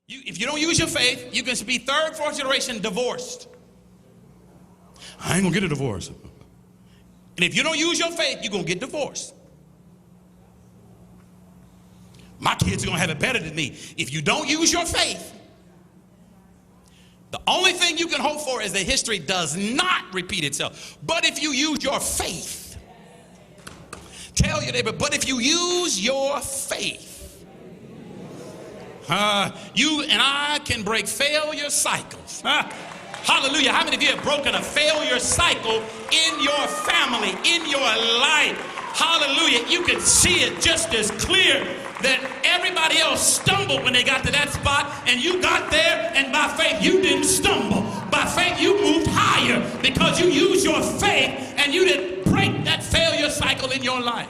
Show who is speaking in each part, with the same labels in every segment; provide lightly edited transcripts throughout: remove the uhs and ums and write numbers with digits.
Speaker 1: If you don't use your faith, you can be third, fourth generation divorced. I ain't gonna get a divorce. And if you don't use your faith, you're gonna get divorced. My kids are gonna have it better than me. If you don't use your faith, the only thing you can hope for is that history does not repeat itself. But if you use your faith, tell your neighbor, but if you use your faith, you and I can break failure cycles. Hallelujah. How many of you have broken a failure cycle in your family, in your life? Hallelujah. You can see it just as clear that everybody else stumbled when they got to that spot, and you got there, and by faith you didn't stumble. By faith you moved higher because you used your faith and you didn't break that failure cycle in your life.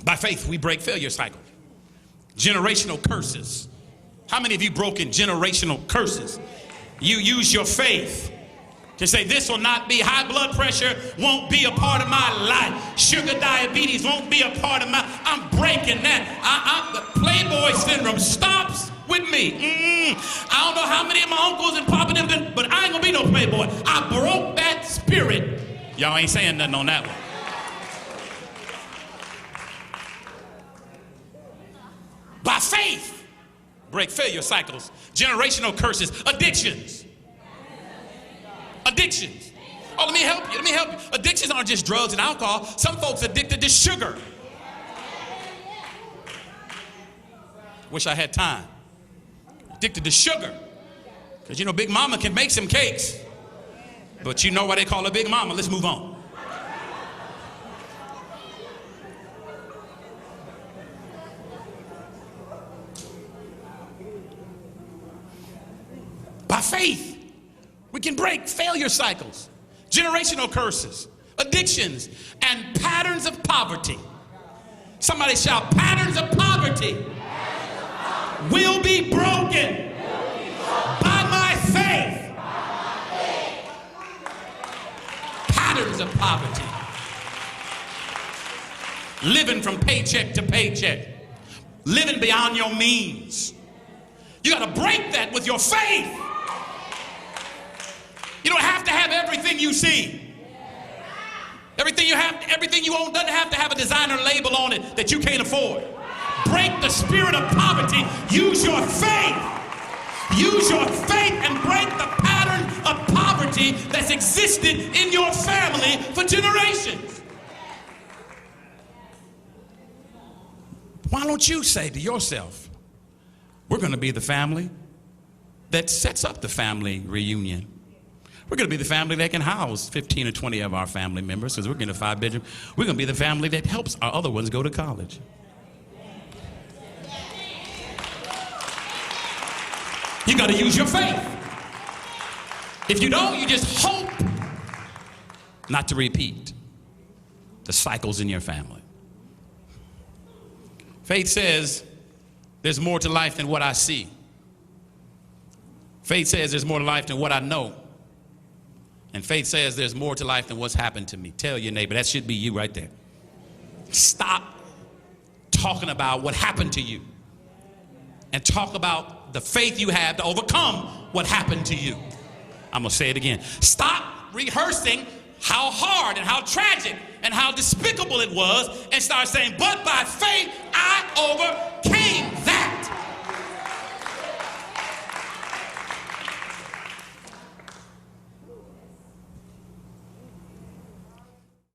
Speaker 1: By faith, we break failure cycles. Generational curses. How many of you broken generational curses? You use your faith to say, this will not be, high blood pressure won't be a part of my life. Sugar diabetes won't be a part of I'm breaking that. The Playboy syndrome stops with me. I don't know how many of my uncles and papa them did, but I ain't gonna be no Playboy. I broke that spirit. Y'all ain't saying nothing on that one. By faith, break failure cycles, generational curses, addictions. Addictions. Oh, let me help you. Let me help you. Addictions aren't just drugs and alcohol. Some folks addicted to sugar. Wish I had time. Addicted to sugar. Because you know, Big Mama can make some cakes. But you know why they call her Big Mama. Let's move on. By faith, we can break failure cycles, generational curses, addictions, and patterns of poverty. Somebody shout, patterns of poverty will be broken by my faith. Patterns of poverty. Living from paycheck to paycheck. Living beyond your means. You got to break that with your faith. You don't have to have everything you see. Everything you have, everything you own doesn't have to have a designer label on it that you can't afford. Break the spirit of poverty. Use your faith. Use your faith and break the pattern of poverty that's existed in your family for generations. Why don't you say to yourself, we're going to be the family that sets up the family reunion. We're going to be the family that can house 15 or 20 of our family members because we're getting a 5-bedroom. We're going to be the family that helps our other ones go to college. You got to use your faith. If you don't, you just hope not to repeat the cycles in your family. Faith says there's more to life than what I see. Faith says there's more to life than what I know. And faith says there's more to life than what's happened to me. Tell your neighbor, that should be you right there. Stop talking about what happened to you and talk about the faith you have to overcome what happened to you. I'm going to say it again. Stop rehearsing how hard and how tragic and how despicable it was and start saying, but by faith I